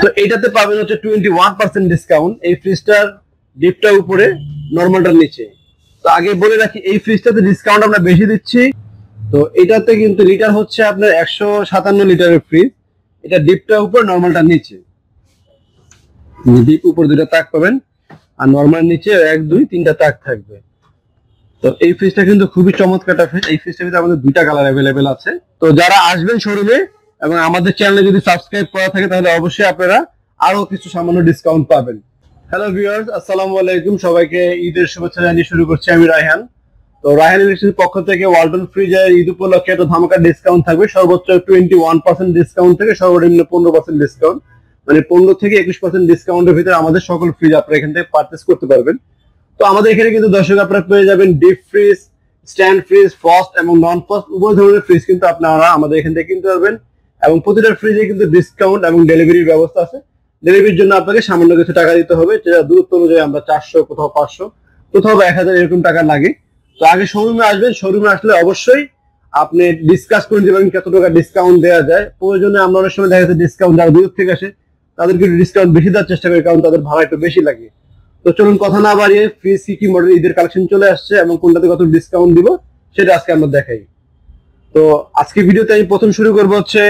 তো এটাতে পাবেন হচ্ছে 21% ডিসকাউন্ট। এই ফ্রিজটার ডিপটা উপরে, নরমালটার নিচে। তো আগে বলে রাখি, এই ফ্রিজটাতে ডিসকাউন্ট আমরা বেশি দিচ্ছি। তো এটাতে কিন্তু লিটার হচ্ছে আপনার 157 লিটারের ফ্রিজ। এটা ডিপটা উপর, নরমালটার নিচে। ডিপ উপর দুটো তাক পাবেন, আর নরমাল নিচে 1 2 3টা তাক থাকবে। তো এই ফ্রিজটা কিন্তু খুবই চমৎকার একটা ফ্রিজ। এই ফ্রিজটার ভিতরে আমাদের দুইটা কালার অ্যাভেলেবেল আছে। তো যারা আসবেন শোরুমে এবং আমাদের চ্যানেলে যদি সাবস্ক্রাইব করা থাকে, তাহলে অবশ্যই আপনারা আরো কিছু সামান্য ডিসকাউন্ট পাবেন। হ্যালো ভিউয়ার্স, আসসালামু আলাইকুম। সবাইকে ঈদের শুভেচ্ছা জানিয়ে শুরু করছি আমি রায়হান। তো রায়হান ইলেকট্রিক্সের পক্ষ থেকে ওয়ালটন ফ্রিজের ঈদ উপলক্ষে একটা ধামাকা ডিসকাউন্ট থাকবে। সর্বোচ্চ 21% ডিসকাউন্ট থেকে সর্বনিম্ন 15% ডিসকাউন্ট, মানে 15 থেকে 21% ডিসকাউন্টের ভিতরে আমাদের সকল ফ্রিজ আপনারা এখান থেকে পারচেস করতে পারবেন। তো আমাদের এখানে কিন্তু দর্শক আপনারা পেয়ে যাবেন deep fridge, stand fridge, frost এবং নন ফ্রস্ট উভয় ধরনের ফ্রিজ কিন্তু আপনারা আমাদের এখান থেকে কিনতে পারবেন। এবং প্রতিটা ফ্রিজে কিন্তু ডিসকাউন্ট এবং ডেলিভারির ব্যবস্থা আছে। ডেলিভারির জন্য আপনাকে সামান্য কিছু টাকা দিতে হবে, যেটা দূরত্ব অনুযায়ী আমরা 400, কোথাও 500, কোথাও 1000 এরকম টাকা লাগে। তো আগে শোরুমে আসবেন। শোরুমে আসলে অবশ্যই আপনি ডিসকাস করে দিতে পারবেন কত টাকা ডিসকাউন্ট দেওয়া যায়। প্রয়োজনে আমরা অনেক সময় দেখা যাচ্ছে ডিসকাউন্ট যারা দূর থেকে আসে তাদেরকে ডিসকাউন্ট বেশি দেওয়ার চেষ্টা করি, কারণ তাদের ভাড়া একটু বেশি লাগে। তো চলুন কথা না বাড়িয়ে, ফ্রিজ কি কি মডেল ঈদের কালেকশন চলে আসছে এবং কোনটাতে কত ডিসকাউন্ট দিব সেটা আজকে আমরা দেখাই। তো আজকে ভিডিওতে আমি প্রথম শুরু করবো হচ্ছে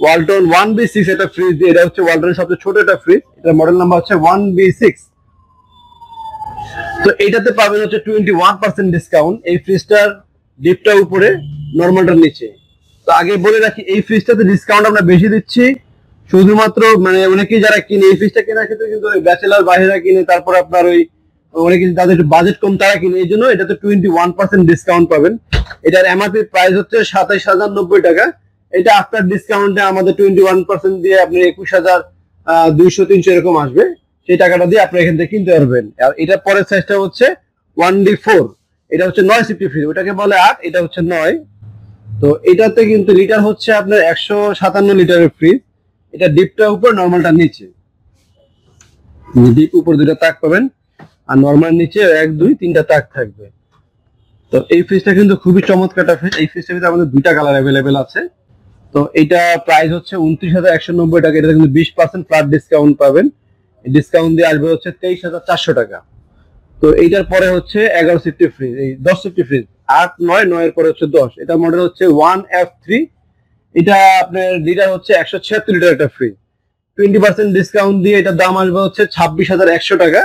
ওয়ালটন 1B6 একটা ফ্রিজ দিয়ে। এটা হচ্ছে ওয়ালটনের সবচেয়ে ছোট একটা ফ্রিজ। এটার মডেল নাম্বার হচ্ছে 1B6। তো এটাতে পাবেন হচ্ছে 21% ডিসকাউন্ট। এই ফ্রিজটার ডিপটা উপরে, নরমালটার নিচে। তো আগে বলে রাখি, এই ফ্রিজটাতে ডিসকাউন্ট আমরা বেশি দিচ্ছি শুধুমাত্র, মানে অনেকেই যারা কিনে এই ফ্রিজটা কেনার ক্ষেত্রে কিন্তু ব্যাচেলার বাইরেরা কিনে, তারপর আপনার ওই অনেকে যাদের বাজেট কম তারা কিনে, এই জন্য এটাতে 21% ডিসকাউন্ট পাবেন। এটার এমআরপি প্রাইস হচ্ছে 27,090 টাকা। এটা আফটার ডিসকাউন্টে আমাদের 21% দিয়ে আপনি 21,200-300 এরকম আসবে। সেই টাকাটা দিয়ে আপনি এখান থেকে কিনতে পারবেন। আর এটা পরের সাইজটা হচ্ছে 1D4। এটা হচ্ছে 9 সিফটি ফ্রিজ, ওটাকে বলে 8, এটা হচ্ছে 9। তো এটাতে কিন্তু লিটার হচ্ছে আপনার 157 লিটারের ফ্রিজ। এটা ডিপটা উপর, নরমালটা নিচে। ডিপ উপর দুটো তাক পাবেন, আর নরমাল নিচে 1 2 3টা তাক থাকবে। তো এই ফ্রিজটা কিন্তু খুবই চমৎকার একটা ফ্রিজ। এই ফ্রিজটার ভিতরে আমাদের দুইটা কালার অ্যাভেলেবেল আছে। তো এটা প্রাইস হচ্ছে 29,190 টাকা। এটা কিন্তু 20% ফ্ল্যাট ডিসকাউন্ট পাবেন। ডিসকাউন্ট দিয়ে আসবে হচ্ছে 23,400 টাকা। তো এইটার পরে হচ্ছে 11 সিফটি ফ্রিজ, এই 10 সিফটি ফ্রিজ, 8 9 9 এর পরে হচ্ছে 10। এটা মডেল হচ্ছে 1F3। এটা আপনার লিটার হচ্ছে 176 লিটার একটা ফ্রিজ। 20% ডিসকাউন্ট দিয়ে এটার দাম আসবে হচ্ছে 26,100 টাকা।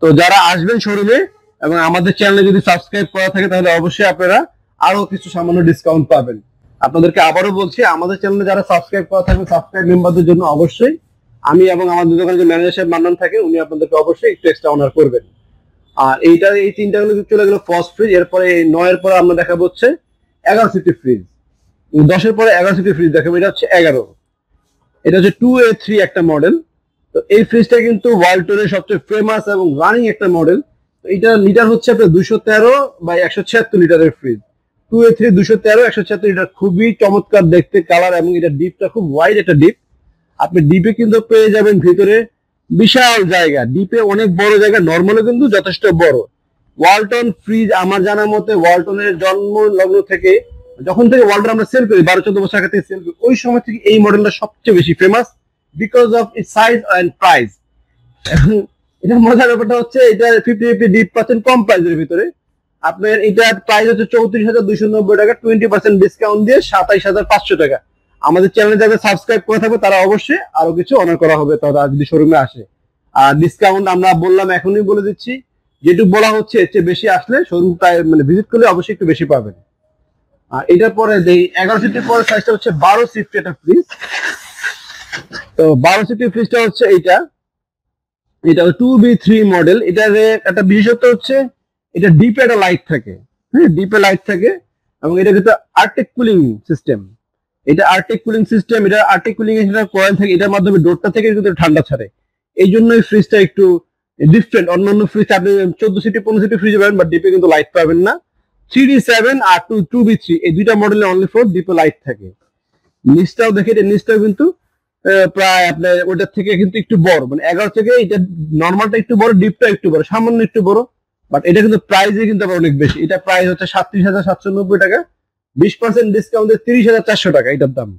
তো যারা আসবেন শোরুমে এবং আমাদের চ্যানেলে যদি সাবস্ক্রাইব করা থাকে, তাহলে অবশ্যই আপনারা আরো কিছু সামান্য ডিসকাউন্ট পাবেন। আপনাদেরকে আবারও বলছি, আমাদের চ্যানেলে যারা সাবস্ক্রাইব করা থাকবে, সাবস্ক্রাইব মেম্বারদের জন্য অবশ্যই আমি এবং আমাদের দোকানে যে ম্যানেজার সাহেব মান্নান থাকে, উনি আপনাদেরকে অবশ্যই একটু এক্সট্রা অনার করবেন। আর এইটা, এই তিনটা গুলো চলে গেল ফার্স্ট ফ্রিজ। এরপরে 9 এর পরে আমরা দেখাবো হচ্ছে 11 সিফটি ফ্রিজ। 10 এর পরে 11 সিফটি ফ্রিজ দেখাবো। এটা হচ্ছে 11। এটা হচ্ছে 2A3 একটা মডেল। তো এই ফ্রিজটা কিন্তু ওয়ালটনের সবচেয়ে ফেমাস এবং রানিং একটা মডেল। তো এটা লিটার হচ্ছে আপনার 213/176 লিটারের ফ্রিজ। 2A3 213/176 লিটার, খুবই চমৎকার দেখতে কালার, এবং এটা ডিপটা খুব ওয়াইড একটা ডিপ। আপনি ডিপে কিন্তু পেয়ে যাবেন ভিতরে বিশাল জায়গা, ডিপে অনেক বড় জায়গা, নরমালে কিন্তু যথেষ্ট বড়। ওয়ালটন ফ্রিজ আমার জানা মতে ওয়ালটনের জন্ম লগ্ন থেকে, যখন থেকে ওয়ালটন আমরা সেল করি, 12-14 বছর আগে থেকে সেল করি, ওই সময় থেকে এই মডেলটা সবচেয়ে বেশি famous because of its size and price. এটা মজার ব্যাপারটা হচ্ছে এটা 50-50 ডিপ পাচ্ছেন কম প্রাইসের ভিতরে। আপনার এটার প্রাইস হচ্ছে 34,290 টাকা। 20% ডিসকাউন্ট দিয়ে 27,500 টাকা। আমাদের চ্যানেলে যারা সাবস্ক্রাইব করে থাকবে তারা অবশ্যই আরো কিছু অনার করা হবে তারা যদি শোরুমে আসে। আর ডিসকাউন্ট আমরা বললাম, এখনই বলে দিচ্ছি, যেটুকু বলা হচ্ছে এর চেয়ে বেশি আসলে শোরুম মানে ভিজিট করলে অবশ্যই একটু বেশি পাবেন। আর এটার পরে 11 সিফটির পরে সাইজটা হচ্ছে 12 সিফটি একটা ফ্রিজ। তো 12 সিফটি ফ্রিজটা হচ্ছে এইটা 2B3 মডেল। এটার একটা বিশেষত্ব হচ্ছে এটা ডিপে একটা লাইট থাকে। হ্যাঁ, ডিপে লাইট থাকে, এবং এটা কিন্তু আর্টিক কুলিং সিস্টেম। এটা আর্টিক কুলিং সিস্টেম, এটা আর্টিক কুলিং এর একটা কয়েল থাকে, এটার মাধ্যমে ডোরটা থেকে কিন্তু ঠান্ডা ছাড়ে। এই জন্য এই ফ্রিজটা একটু ডিফারেন্ট। অন্যান্য ফ্রিজ আপনি 14 সিটি 15 সিটি ফ্রিজ পাবেন, বাট ডিপে কিন্তু লাইট পাবেন না। 3D7 আর 2B3 এই দুইটা মডেলে অনলি ফর ডিপে লাইট থাকে। নিচটাও দেখে, এটা নিচটাও কিন্তু প্রায় আপনার ওটার থেকে কিন্তু একটু বড়, মানে 11 থেকে এটা নর্মালটা একটু বড়, ডিপটা একটু বড়, সামান্য একটু বড়, বাট এটা কিন্তু প্রাইসে কিন্তু আবার অনেক বেশি। এটা প্রাইস হচ্ছে 37,790 টাকা। 20% ডিসকাউন্টে 30,400 টাকা এটার দাম।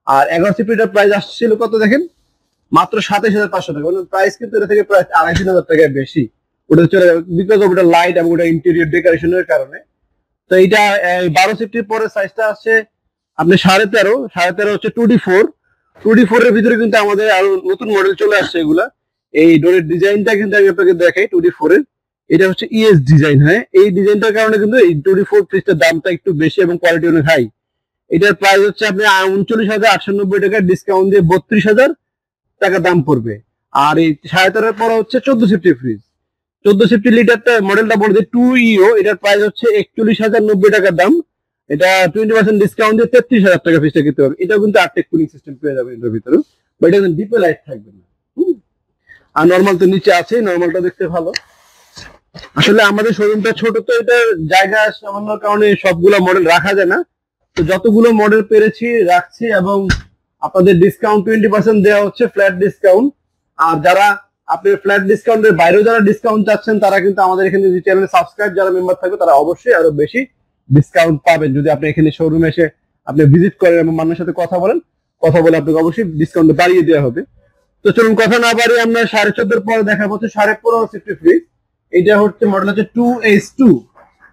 আর 11 সিফটিটার প্রাইস আসছিল কত দেখেন, মাত্র 27,500 টাকা, মানে প্রাইস কিন্তু এটা থেকে প্রায় 2,500 টাকা বেশি। ওটা চলে যাবে বিকজ অফ ওটা লাইট এবং ওটা ইন্টেরিয়র ডেকোরেশনের কারণে। তো এটা 12 সিফটির পরে সাইজটা আছে আপনি 13.5 হচ্ছে 2D4 এর ভিতরে কিন্তু আমাদের আরো নতুন মডেল চলে আসছে এগুলা। এই ডোরের ডিজাইনটা কিন্তু আমি আপনাকে দেখাই 2D4 এর। এটা হচ্ছে ইএস ডিজাইন। হ্যাঁ, এই ডিজাইনটার কারণে কিন্তু এই 2D4 ফ্রিজটার দামটা একটু বেশি এবং কোয়ালিটি অনেক হাই। এটার প্রাইস হচ্ছে আপনি 39,890 টাকা, ডিসকাউন্ট দিয়ে 32,000 টাকা দাম পড়বে। আর এই 13.5 পরে হচ্ছে 14 সিফটি ফ্রিজ। 14 সিফটি লিটারটা মডেলটা বলতে 2EO, এটার প্রাইস হচ্ছে 41,090 টাকা দাম। এটা 20% ডিসকাউন্ট দিয়ে 33,000 টাকা ফ্রিজটা কিনতে পারবে। এটাও কিন্তু আর্টেক কুলিং সিস্টেম পেয়ে যাবে এটার ভিতরে, বাট এটা ডিপে লাইট থাকবে না। আর নরমাল তো নিচে আছে, নরমালটা দেখতে ভালো। আসলে আমাদের শোরুমটা ছোট, তো এটার জায়গা সামান্য কারণে সবগুলো মডেল রাখা যায় না। তো যতগুলো মডেল পেরেছি রাখছি, এবং আপনাদের ডিসকাউন্ট 20% দেওয়া হচ্ছে, ফ্ল্যাট ডিসকাউন্ট। আর যারা আপনি ফ্ল্যাট ডিসকাউন্টের বাইরেও যারা ডিসকাউন্ট চাচ্ছেন, তারা কিন্তু আমাদের এখানে যে চ্যানেলে সাবস্ক্রাইব যারা মেম্বার থাকবে, তারা অবশ্যই আরো বেশি ডিসকাউন্ট পাবেন যদি আপনি এখানে শোরুমে এসে আপনি ভিজিট করেন এবং মানুষের সাথে কথা বলে আপনাকে অবশ্যই ডিসকাউন্ট বাড়িয়ে দেওয়া হবে। তো চলুন কথা না বাড়িয়ে আমরা 14.5 পরে দেখা হচ্ছে 15.5 সিফটি ফ্রিজ। এটা হচ্ছে মডেল হচ্ছে 2H2,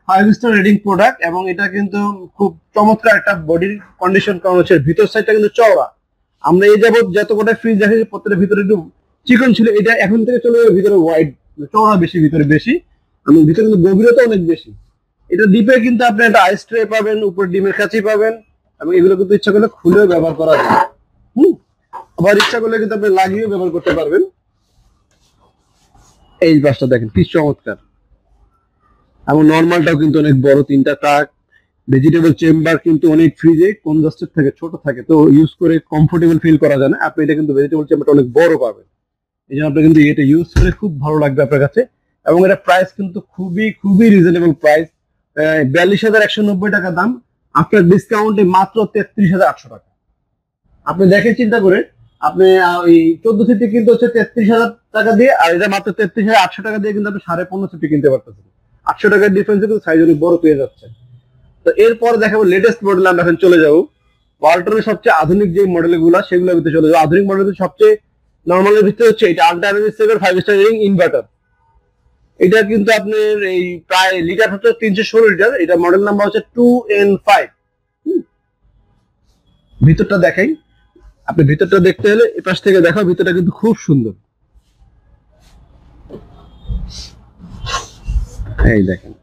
5 স্টার রেটিং প্রোডাক্ট, এবং এটা কিন্তু খুব চমৎকার একটা বডির কন্ডিশন, কারণ হচ্ছে ভিতর সাইডটা কিন্তু চওড়া। আমরা এই যাবত যত কটা ফ্রিজ দেখেছি প্রত্যেকটা ভিতরে একটু চিকন ছিল, এটা এখন থেকে চলে যাবে ভিতরে ওয়াইড, চওড়া বেশি, ভিতরে বেশি, এবং ভিতরে কিন্তু গভীরতা অনেক বেশি। এটা ডিপে কিন্তু আপনি একটা আইস ট্রে পাবেন, উপর ডিমের কাছি পাবেন, এবং এগুলো কিন্তু ইচ্ছা করলে খুলেও ব্যবহার করা যায়। আবার ইচ্ছা করলে কিন্তু আপনি লাগিয়েও ব্যবহার করতে পারবেন। এই বাসটা দেখেন কি চমৎকার, এবং নরমালটাও কিন্তু অনেক বড়, 3টা ট্রাক। ভেজিটেবল চেম্বার কিন্তু অনেক ফ্রিজে কনজাস্টেড থাকে, ছোট থাকে, তো ইউজ করে কমফোর্টেবল ফিল করা যায় না। আপনি এটা কিন্তু ভেজিটেবল চেম্বারটা অনেক বড় পাবেন, এই জন্য আপনি কিন্তু এটা ইউজ করে খুব ভালো লাগবে আপনার কাছে। এবং এটা প্রাইস কিন্তু খুবই খুবই রিজনেবল প্রাইস, 42,190 টাকা দাম, আফটার ডিসকাউন্টে মাত্র 33,800 টাকা। আপনি দেখেন চিন্তা করে, আপনি ওই 14 সিফটি কিন্তু হচ্ছে 33,000 টাকা দিয়ে, আর এটা মাত্র 33,800 টাকা দিয়ে কিন্তু আপনি 15.5 সিফটি কিনতে পারতেছেন। 800 টাকার ডিফারেন্সে কিন্তু সাইজ অনেক বড় পেয়ে যাচ্ছে। তো এরপর দেখাবো লেটেস্ট মডেল, আমরা এখন চলে যাবো ওয়ালটনের সবচেয়ে আধুনিক যে মডেল গুলা, সেগুলোর ভিতরে চলে যাবো। আধুনিক মডেলের সবচেয়ে নরমালের ভিতরে হচ্ছে এটা ultra MS 5 star rating inverter. এটা কিন্তু আপনার এই প্রায় লিটার হচ্ছে 316 লিটার। এটা মডেল নাম্বার হচ্ছে 2N5। ভিতরটা দেখাই, আপনি ভিতরটা দেখতে হলে এপাশ থেকে দেখো, ভিতরটা কিন্তু খুব সুন্দর। এই দেখেন,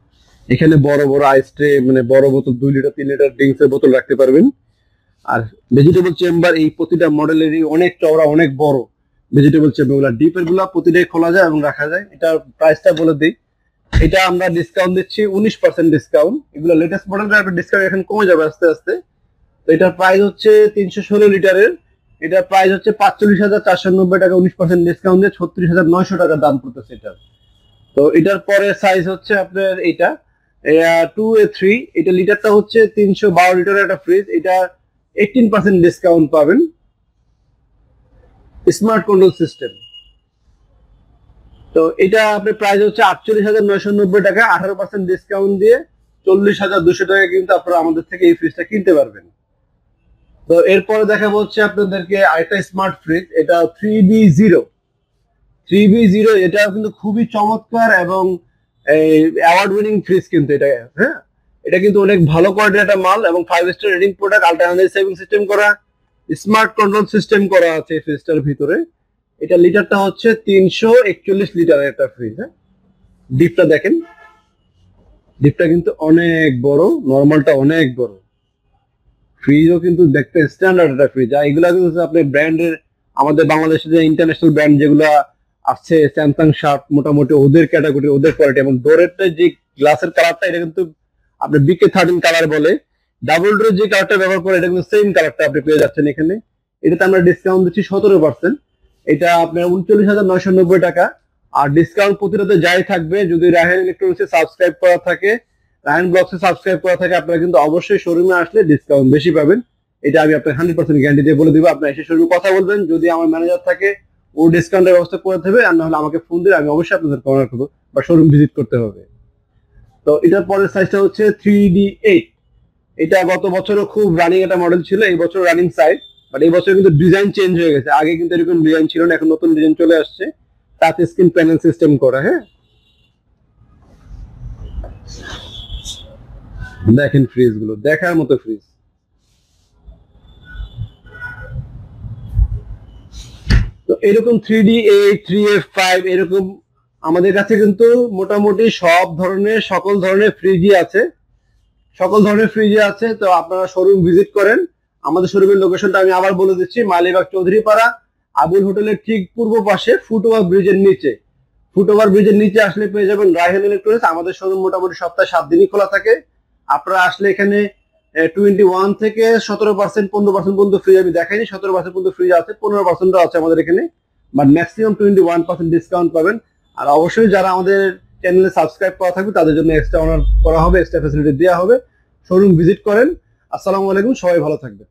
এখানে বড় বড় আইস ট্রে, মানে বড় বোতল 2 লিটার 3 লিটার ড্রিঙ্কস এর বোতল রাখতে পারবেন। আর ভেজিটেবল চেম্বার এই প্রতিটা মডেলেরই অনেক চওড়া, অনেক বড় ভেজিটেবল চেম্বার গুলা, ডিপের গুলা প্রতিটাই খোলা যায় এবং রাখা যায়। এটার প্রাইসটা বলে দিই, এটা আমরা ডিসকাউন্ট দিচ্ছি 19% ডিসকাউন্ট। এগুলো লেটেস্ট মডেল, ডিসকাউন্ট এখন কমে যাবে আস্তে আস্তে। তো এটার প্রাইস হচ্ছে 316 লিটারের, এটার প্রাইস হচ্ছে 45,490 টাকা, 19% ডিসকাউন্ট দিয়ে 36,900 টাকা দাম পড়তেছে এটার। তো এটার পরে সাইজ হচ্ছে আপনার এটা 2A3, এটা লিটারটা হচ্ছে 312 লিটারের একটা ফ্রিজ। এটা 18% ডিসকাউন্ট পাবেন, স্মার্ট কন্ট্রোল সিস্টেম। তো এটা আপনার প্রাইস হচ্ছে 48,990 টাকা, 18% ডিসকাউন্ট দিয়ে 40,200 টাকা কিন্তু আপনারা আমাদের থেকে এই ফ্রিজটা কিনতে পারবেন। তো এরপরে দেখাবো হচ্ছে আপনাদেরকে আরেকটা স্মার্ট ফ্রিজ, এটা 3B0। এটা কিন্তু খুবই চমৎকার এবং অ্যাওয়ার্ড উইনিং ফ্রিজ কিন্তু এটা। হ্যাঁ, এটা কিন্তু অনেক ভালো কোয়ালিটির একটা মাল, এবং 5 star rating product, ultra energy saving system করা, স্মার্ট কন্ট্রোল সিস্টেম করা আছে এই ফ্রিজটার ভিতরে। এটা লিটারটা হচ্ছে 341 লিটারের একটা ফ্রিজ। হ্যাঁ, ডিপটা দেখেন, ডিপটা কিন্তু অনেক বড়, নরমালটা অনেক বড়। ফ্রিজও কিন্তু দেখতে স্ট্যান্ডার্ড একটা ফ্রিজ। আর এগুলা কিন্তু আপনি ব্র্যান্ডের, আমাদের বাংলাদেশে যে ইন্টারন্যাশনাল ব্র্যান্ড যেগুলো আছে, স্যামসাং শার্প, মোটামুটি ওদের ক্যাটাগরি, ওদের কোয়ালিটি। এবং ডোরেরটা যে গ্লাসের কালারটা, এটা কিন্তু আপনি BK13 কালার বলে, ডাবল ডোরের যে কালারটা ব্যবহার করে, এটা কিন্তু সেম কালারটা আপনি পেয়ে যাচ্ছেন এখানে। এটাতে আমরা ডিসকাউন্ট দিচ্ছি 17%, এটা আপনার 39,990 টাকা। আর ডিসকাউন্ট প্রতিটাতে যাই থাকবে, যদি রাহেন ইলেকট্রনিক্সে সাবস্ক্রাইব করা থাকে, রায়ন ব্লগসে সাবস্ক্রাইব করা থাকে, আপনারা কিন্তু অবশ্যই শোরুমে আসলে ডিসকাউন্ট বেশি পাবেন। এটা আমি আপনাকে 100% গ্যারান্টি দিয়ে বলে দিব। আপনারা এসে শোরুমে কথা বলবেন, যদি আমার ম্যানেজার থাকে ও ডিসকাউন্টের ব্যবস্থা করে দেবে, আর নাহলে আমাকে ফোন দিলে আমি অবশ্যই আপনাদের কর্নার করবো, বা শোরুম ভিজিট করতে হবে। তো এটার পরের সাইজটা হচ্ছে 3D8। এটা গত বছরও খুব রানিং একটা মডেল ছিল, এই বছর রানিং সাইজ। বাট এই বছর কিন্তু ডিজাইন চেঞ্জ হয়ে গেছে, আগে কিন্তু এরকম ডিজাইন ছিল না, এখন নতুন ডিজাইন চলে আসছে, টাচ স্ক্রিন প্যানেল সিস্টেম করা। হ্যাঁ, দেখেন ফ্রিজ গুলো দেখার মতো ফ্রিজ। তো এরকম 3D8 3F5 এরকম আমাদের কাছে কিন্তু মোটামুটি সকল ধরনের ফ্রিজই আছে, সকল ধরনের ফ্রিজই আছে। তো আপনারা শোরুম ভিজিট করেন। আমাদের শোরুমের লোকেশনটা আমি আবার বলে দিচ্ছি, মালিবাগ চৌধুরীপাড়া আবুল হোটেলের ঠিক পূর্ব পাশে ফুটওভার ব্রিজের নিচে। ফুটওভার ব্রিজের নিচে আসলে পেয়ে যাবেন রায়হান ইলেকট্রনিক্স। আমাদের শোরুম মোটামুটি সপ্তাহে 7 দিনই খোলা থাকে। আপনারা আসলে এখানে 21 থেকে 17% 15% পর্যন্ত ফ্রিজ আমি দেখাইনি, 17% পর্যন্ত ফ্রিজ আছে, 15% আছে আমাদের এখানে, বাট ম্যাক্সিমাম 21% ডিসকাউন্ট পাবেন। আর অবশ্যই যারা আমাদের চ্যানেলে সাবস্ক্রাইব করা থাকবে তাদের জন্য এক্সট্রা অনার করা হবে, এক্সট্রা ফ্যাসিলিটি দেওয়া হবে। শোরুম ভিজিট করেন। আসসালামু আলাইকুম, সবাই ভালো থাকবেন।